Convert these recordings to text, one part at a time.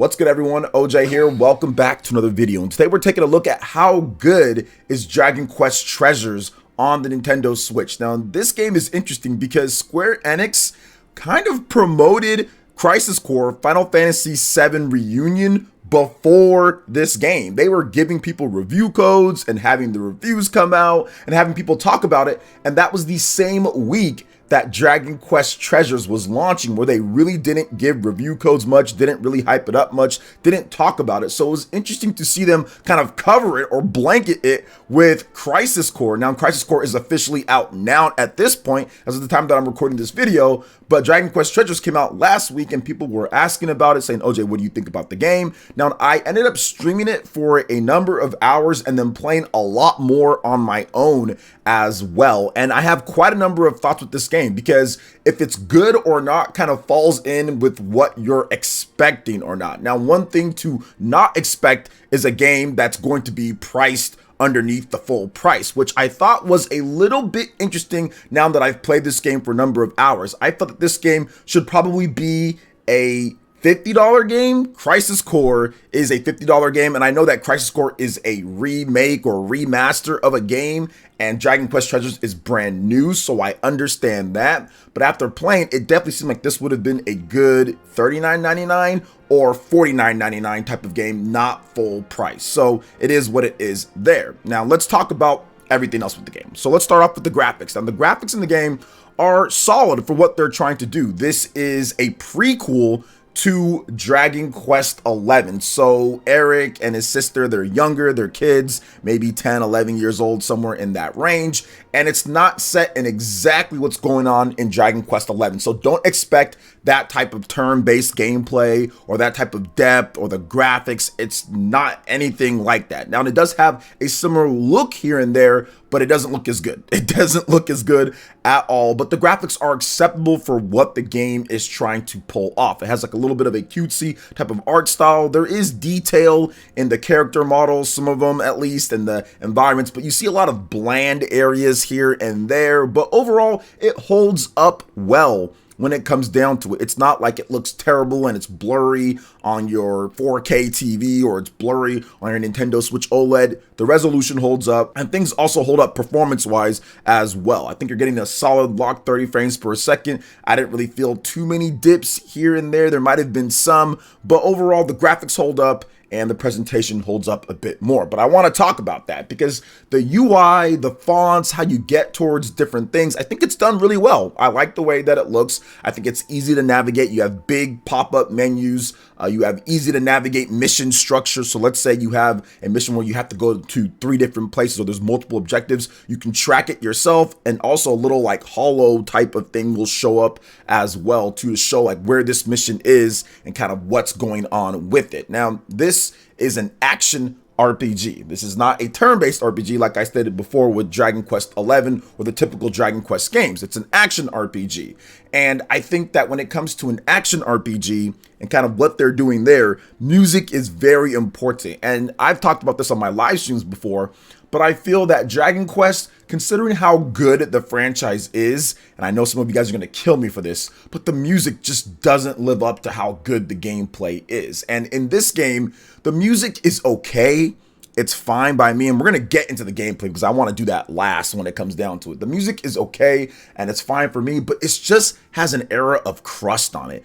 What's good, everyone? OJ here. Welcome back to another video. And today we're taking a look at how good is Dragon Quest Treasures on the Nintendo Switch. Now, this game is interesting because Square Enix kind of promoted Crisis Core Final Fantasy VII Reunion before this game. They were giving people review codes and having the reviews come out and having people talk about it. And that was the same week that Dragon Quest Treasures was launching, where they really didn't give review codes much, didn't really hype it up much, didn't talk about it. So it was interesting to see them kind of cover it or blanket it with Crisis Core. Now, Crisis Core is officially out now at this point, as of the time that I'm recording this video, but Dragon Quest Treasures came out last week and people were asking about it, saying, OJ, what do you think about the game? Now, I ended up streaming it for a number of hours and then playing a lot more on my own as well. And I have quite a number of thoughts with this game, because if it's good or not kind of falls in with what you're expecting or not. Now, one thing to not expect is a game that's going to be priced underneath the full price, which I thought was a little bit interesting now that I've played this game for a number of hours. I thought that this game should probably be a $50 game. Crisis Core is a $50 game, and I know that Crisis Core is a remake or remaster of a game, and Dragon Quest Treasures is brand new, so I understand that. But after playing, it definitely seemed like this would have been a good $39.99 or $49.99 type of game, not full price. So it is what it is there. Now let's talk about everything else with the game. So let's start off with the graphics. Now, the graphics in the game are solid for what they're trying to do. This is a prequel to Dragon Quest 11. So Eric and his sister, they're younger, they're kids, maybe 10, 11 years old, somewhere in that range. And it's not set in exactly what's going on in Dragon Quest 11. So don't expect that type of turn-based gameplay or that type of depth or the graphics. It's not anything like that. Now, it does have a similar look here and there, but it doesn't look as good. It doesn't look as good at all, but the graphics are acceptable for what the game is trying to pull off. It has like a little bit of a cutesy type of art style. There is detail in the character models, some of them at least, in the environments, but you see a lot of bland areas here and there, but overall it holds up well. When it comes down to it, it's not like it looks terrible and it's blurry on your 4K TV or it's blurry on your Nintendo Switch OLED. The resolution holds up, and things also hold up performance-wise as well. I think you're getting a solid locked 30 frames per second. I didn't really feel too many dips here and there. There might have been some, but overall the graphics hold up and the presentation holds up a bit more. But I want to talk about that because the UI, the fonts, how you get towards different things, I think it's done really well. I like the way that it looks. I think it's easy to navigate. You have big pop-up menus. You have easy to navigate mission structure. So let's say you have a mission where you have to go to 3 different places or there's multiple objectives. You can track it yourself, and also a little like hollow type of thing will show up as well to show like where this mission is and kind of what's going on with it. Now, this is an action RPG. This is not a turn-based RPG like I stated before with Dragon Quest 11 or the typical Dragon Quest games. It's an action RPG. And I think that when it comes to an action RPG and kind of what they're doing there, music is very important. And I've talked about this on my live streams before, but I feel that Dragon Quest, considering how good the franchise is, and I know some of you guys are going to kill me for this, but the music just doesn't live up to how good the gameplay is. And in this game, the music is okay. It's fine by me, and we're going to get into the gameplay because I want to do that last when it comes down to it. The music is okay, and it's fine for me, but it just has an era of crust on it.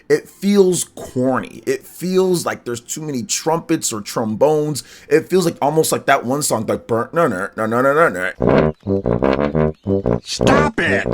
It feels corny. It feels like there's too many trumpets or trombones. It feels like almost like that one song, like burnt no. Stop it!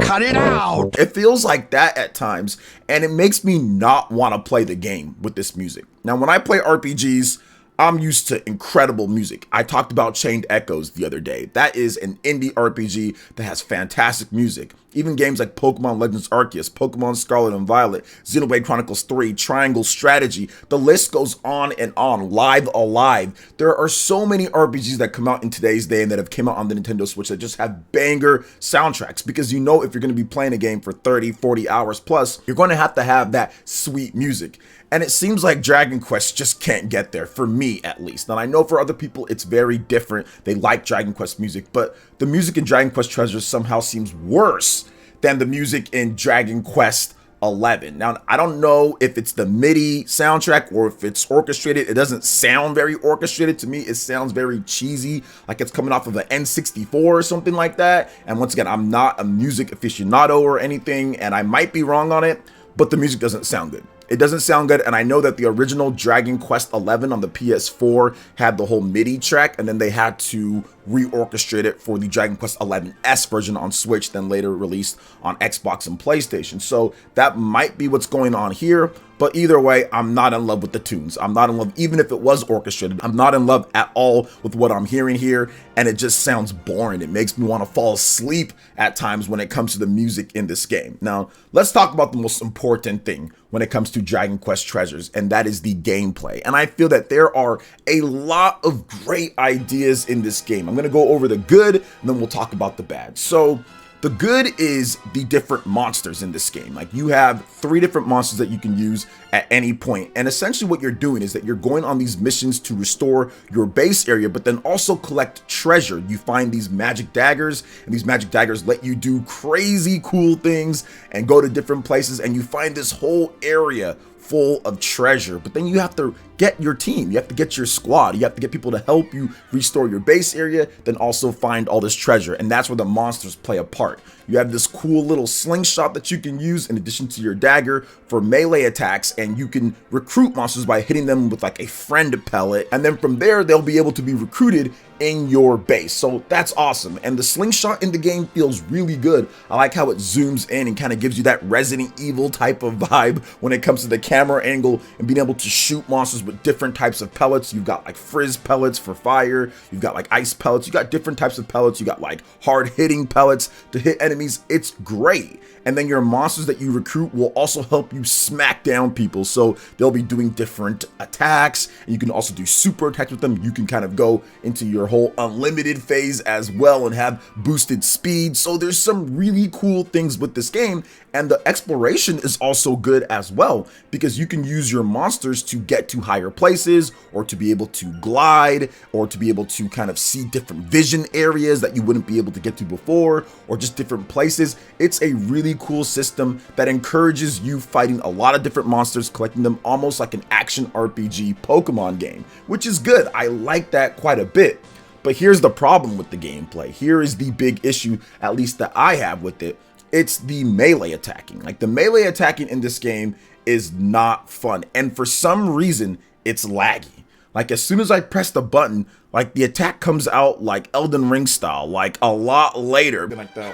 Cut it out! It feels like that at times, and it makes me not want to play the game with this music. Now, when I play RPGs, I'm used to incredible music. I talked about Chained Echoes the other day. That is an indie RPG that has fantastic music. Even games like Pokemon Legends Arceus, Pokemon Scarlet and Violet, Xenoblade Chronicles 3, Triangle Strategy, the list goes on and on. Live Alive. There are so many RPGs that come out in today's day and that have came out on the Nintendo Switch that just have banger soundtracks, because you know if you're going to be playing a game for 30, 40 hours plus, you're going to have that sweet music. And it seems like Dragon Quest just can't get there, for me at least. And I know for other people it's very different. They like Dragon Quest music, but the music in Dragon Quest Treasures somehow seems worse than the music in Dragon Quest 11. Now, I don't know if it's the MIDI soundtrack or if it's orchestrated. It doesn't sound very orchestrated to me. It sounds very cheesy, like it's coming off of an N64 or something like that. And once again, I'm not a music aficionado or anything, and I might be wrong on it, but the music doesn't sound good. It doesn't sound good, and I know that the original Dragon Quest 11 on the PS4 had the whole MIDI track, and then they had to reorchestrate it for the Dragon Quest 11S version on Switch, then later released on Xbox and PlayStation. So that might be what's going on here, but either way, I'm not in love with the tunes. I'm not in love, even if it was orchestrated. I'm not in love at all with what I'm hearing here, and it just sounds boring. It makes me want to fall asleep at times when it comes to the music in this game. Now, let's talk about the most important thing when it comes to Dragon Quest Treasures, and that is the gameplay. And I feel that there are a lot of great ideas in this game. I'm going to go over the good, and then we'll talk about the bad. So the good is the different monsters in this game. Like, you have 3 different monsters that you can use at any point. And essentially what you're doing is that you're going on these missions to restore your base area, but then also collect treasure. You find these magic daggers, and these magic daggers let you do crazy cool things and go to different places, and you find this whole area full of treasure. But then you have to get your team, you have to get your squad, you have to get people to help you restore your base area, then also find all this treasure. And that's where the monsters play a part. You have this cool little slingshot that you can use in addition to your dagger for melee attacks, and you can recruit monsters by hitting them with like a friend pellet, and then from there they'll be able to be recruited in your base. So that's awesome. And the slingshot in the game feels really good. I like how it zooms in and kind of gives you that Resident Evil type of vibe when it comes to the camera angle and being able to shoot monsters with different types of pellets. You've got like frizz pellets for fire, you've got like ice pellets, you got different types of pellets, you got like hard hitting pellets to hit enemies. It's great. And then your monsters that you recruit will also help you smack down people. So they'll be doing different attacks, and you can also do super attacks with them. You can kind of go into your whole unlimited phase as well and have boosted speed. So there's some really cool things with this game, and the exploration is also good as well, because you can use your monsters to get to higher places, or to be able to glide, or to be able to kind of see different vision areas that you wouldn't be able to get to before, or just different places. It's a really cool system that encourages you fighting a lot of different monsters, collecting them almost like an action RPG Pokemon game, which is good. I like that quite a bit. But here's the problem with the gameplay. Here is the big issue, at least that I have with it. It's the melee attacking. Like, the melee attacking in this game is not fun, and for some reason it's laggy. Like, as soon as I press the button, like, the attack comes out like Elden Ring style, like a lot later. Like the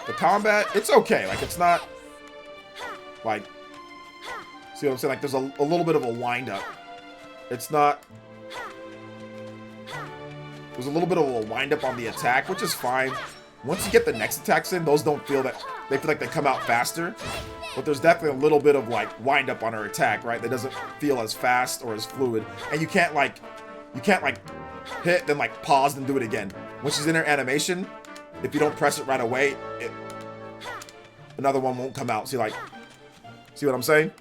combat, it's okay. Like, it's not like, see what I'm saying? Like, there's a little bit of a wind up. It's not, there's a little bit of a wind up on the attack, which is fine. Once you get the next attacks in, those don't feel that, they feel like they come out faster. But there's definitely a little bit of like wind up on her attack, right? That doesn't feel as fast or as fluid. And you can't like hit, then like pause and do it again. Once she's in her animation, if you don't press it right away, another one won't come out. See what I'm saying?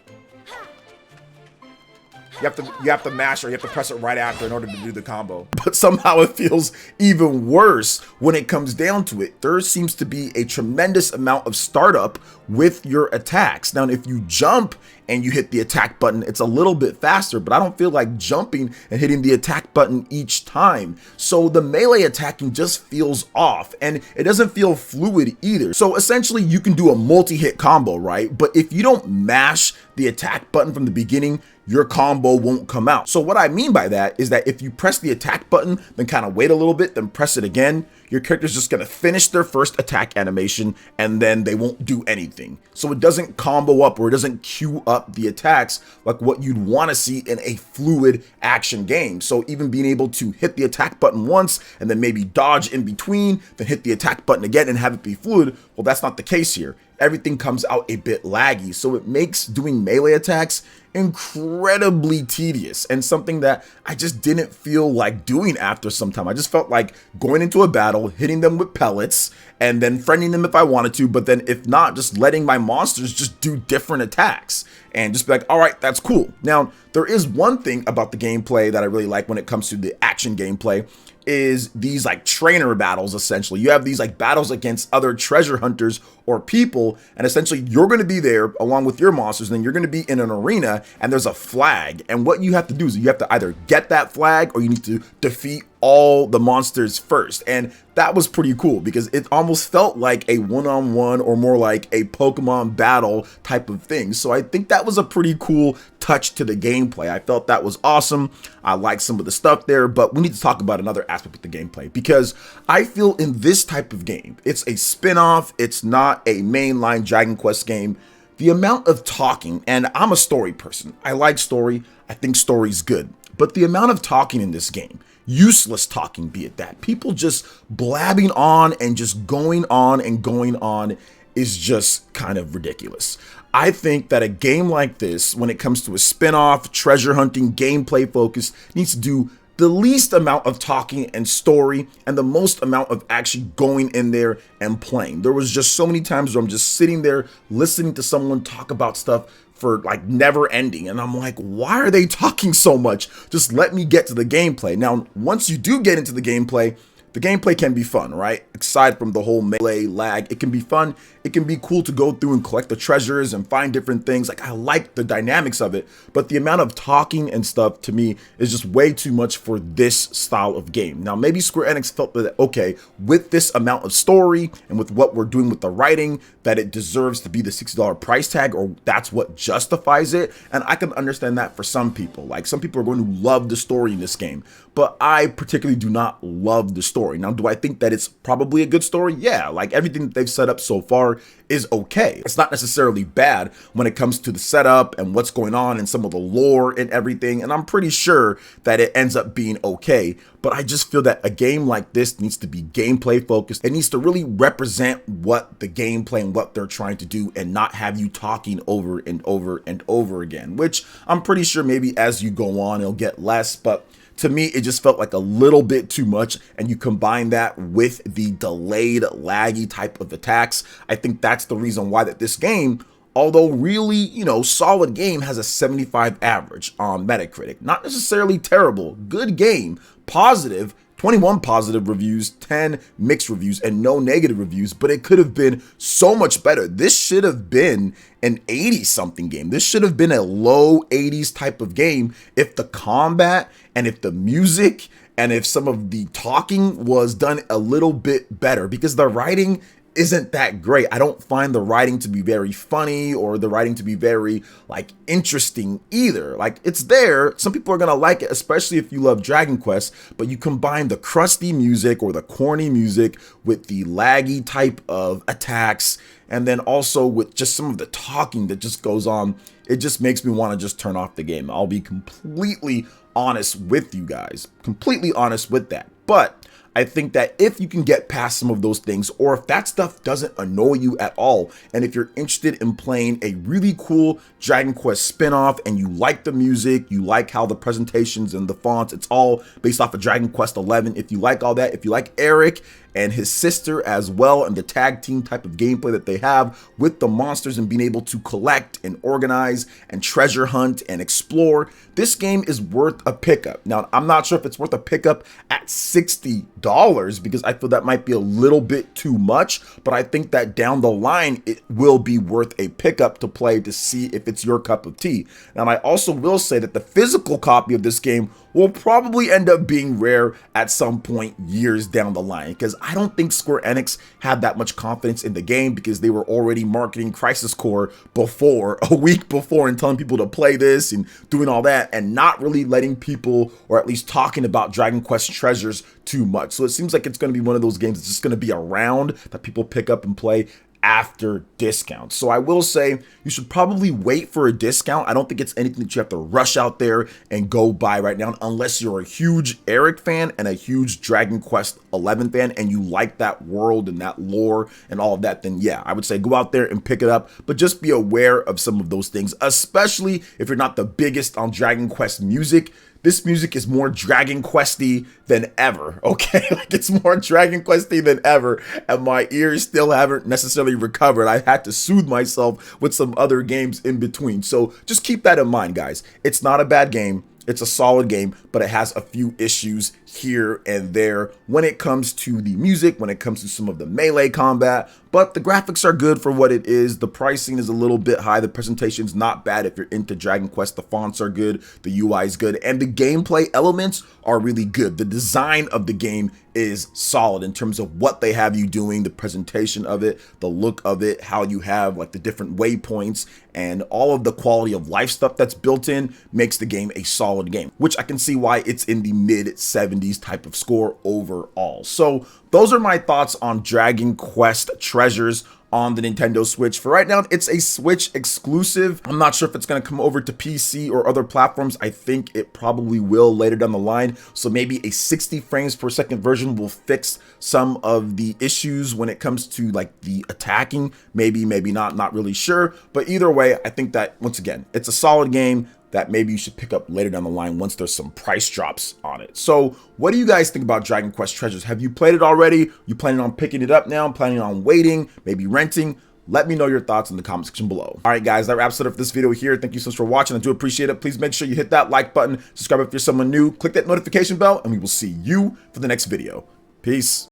You have to mash, or you have to press it right after in order to do the combo. But somehow it feels even worse when it comes down to it. There seems to be a tremendous amount of startup with your attacks. Now, if you jump and you hit the attack button, it's a little bit faster, but I don't feel like jumping and hitting the attack button each time. So the melee attacking just feels off, and it doesn't feel fluid either. So essentially you can do a multi-hit combo, right? But if you don't mash the attack button from the beginning, your combo won't come out. So what I mean by that is that if you press the attack button, then kind of wait a little bit, then press it again, your character's just gonna finish their first attack animation, and then they won't do anything. anything. So it doesn't combo up or it doesn't queue up the attacks like what you'd want to see in a fluid action game. So even being able to hit the attack button once and then maybe dodge in between, then hit the attack button again and have it be fluid, well, that's not the case here. Everything comes out a bit laggy, so it makes doing melee attacks incredibly tedious and something that I just didn't feel like doing after some time. I just felt like going into a battle, hitting them with pellets, and then friending them if I wanted to, but then if not, just letting my monsters just do different attacks and just be like, all right, that's cool. Now, there is one thing about the gameplay that I really like when it comes to the action gameplay, is these like trainer battles. Essentially, you have these like battles against other treasure hunters or people, and essentially you're going to be there along with your monsters, and then you're going to be in an arena and there's a flag, and what you have to do is you have to either get that flag or you need to defeat all the monsters first. And that was pretty cool because it almost felt like a one-on-one or more like a Pokemon battle type of thing. So I think that was a pretty cool touch to the gameplay. I felt that was awesome. I like some of the stuff there, but we need to talk about another aspect of the gameplay, because I feel in this type of game, it's a spin-off, it's not a mainline Dragon Quest game. The amount of talking, and I'm a story person, I like story, I think story's good, but the amount of talking in this game, useless talking be it that, people just blabbing on and just going on and going on, is just kind of ridiculous. I think that a game like this, when it comes to a spin-off, treasure hunting, gameplay focus, needs to do the least amount of talking and story and the most amount of actually going in there and playing. There was just so many times where I'm just sitting there listening to someone talk about stuff for like never ending, and I'm like, why are they talking so much? Just let me get to the gameplay. Now, once you do get into the gameplay can be fun, right? Aside from the whole melee lag, it can be fun. It can be cool to go through and collect the treasures and find different things. Like, I like the dynamics of it, but the amount of talking and stuff to me is just way too much for this style of game. Now, maybe Square Enix felt that, okay, with this amount of story and with what we're doing with the writing, that it deserves to be the $60 price tag, or that's what justifies it. And I can understand that for some people. Like, some people are going to love the story in this game, but I particularly do not love the story. Now, do I think that it's probably a good story? Yeah, like everything that they've set up so far is okay. It's not necessarily bad when it comes to the setup and what's going on and some of the lore and everything, and I'm pretty sure that it ends up being okay. But I just feel that a game like this needs to be gameplay focused. It needs to really represent what the gameplay and what they're trying to do, and not have you talking over and over and over again, which I'm pretty sure maybe as you go on it'll get less, but to me, it just felt like a little bit too much, and you combine that with the delayed, laggy type of attacks. I think that's the reason why that this game, although really, solid game, has a 75 average on Metacritic. Not necessarily terrible, good game, positive, 21 positive reviews, 10 mixed reviews, and no negative reviews, but it could have been so much better. This should have been an 80-something game. This should have been a low 80s type of game if the combat and if the music and if some of the talking was done a little bit better, because the writing isn't that great. I don't find the writing to be very funny or the writing to be very interesting either. Like, it's there. Some people are going to like it, especially if you love Dragon Quest, but you combine the crusty music or the corny music with the laggy type of attacks, and then also with just some of the talking that just goes on. It just makes me want to just turn off the game. I'll be completely honest with you guys, completely honest with that. But I think that if you can get past some of those things, or if that stuff doesn't annoy you at all, and if you're interested in playing a really cool Dragon Quest spinoff and you like the music, you like how the presentations and the fonts, it's all based off of Dragon Quest 11. If you like all that, if you like Eric and his sister as well, and the tag team type of gameplay that they have with the monsters and being able to collect and organize and treasure hunt and explore, this game is worth a pickup. Now, I'm not sure if it's worth a pickup at $60 because I feel that might be a little bit too much, but I think that down the line it will be worth a pickup to play to see if it's your cup of tea. Now, I also will say that the physical copy of this game will probably end up being rare at some point years down the line, because I don't think Square Enix had that much confidence in the game, because they were already marketing Crisis Core a week before, and telling people to play this and doing all that, and not really letting people, or at least talking about Dragon Quest treasures too much. So it seems like it's going to be one of those games that's just going to be around that people pick up and play after discounts. So I will say you should probably wait for a discount. I don't think it's anything that you have to rush out there and go buy right now, unless you're a huge Eric fan and a huge Dragon Quest 11 fan and you like that world and that lore and all of that, then yeah, I would say go out there and pick it up, but just be aware of some of those things, especially if you're not the biggest on Dragon Quest music. This music is more Dragon Questy than ever, okay? Like, it's more Dragon Questy than ever, and my ears still haven't necessarily recovered. I had to soothe myself with some other games in between. So just keep that in mind, guys. It's not a bad game. It's a solid game, but it has a few issues here and there when it comes to the music, when it comes to some of the melee combat, but the graphics are good for what it is. The pricing is a little bit high. The presentation's not bad if you're into Dragon Quest. The fonts are good, the UI is good, and the gameplay elements are really good. The design of the game is solid in terms of what they have you doing, the presentation of it, the look of it, how you have like the different waypoints, and all of the quality of life stuff that's built in makes the game a solid game, which I can see why it's in the mid 70s type of score overall. So those are my thoughts on Dragon Quest Treasures on the Nintendo Switch. For right now, it's a Switch exclusive. I'm not sure if it's going to come over to PC or other platforms. I think it probably will later down the line. So maybe a 60 frames per second version will fix some of the issues when it comes to like the attacking. Maybe not really sure. But either way, I think that once again, it's a solid game that maybe you should pick up later down the line once there's some price drops on it. So what do you guys think about Dragon Quest Treasures? Have you played it already? You planning on picking it up now? Planning on waiting, maybe renting? Let me know your thoughts in the comment section below. All right, guys, that wraps it up for this video here. Thank you so much for watching. I do appreciate it. Please make sure you hit that like button, subscribe if you're someone new, click that notification bell, and we will see you for the next video. Peace.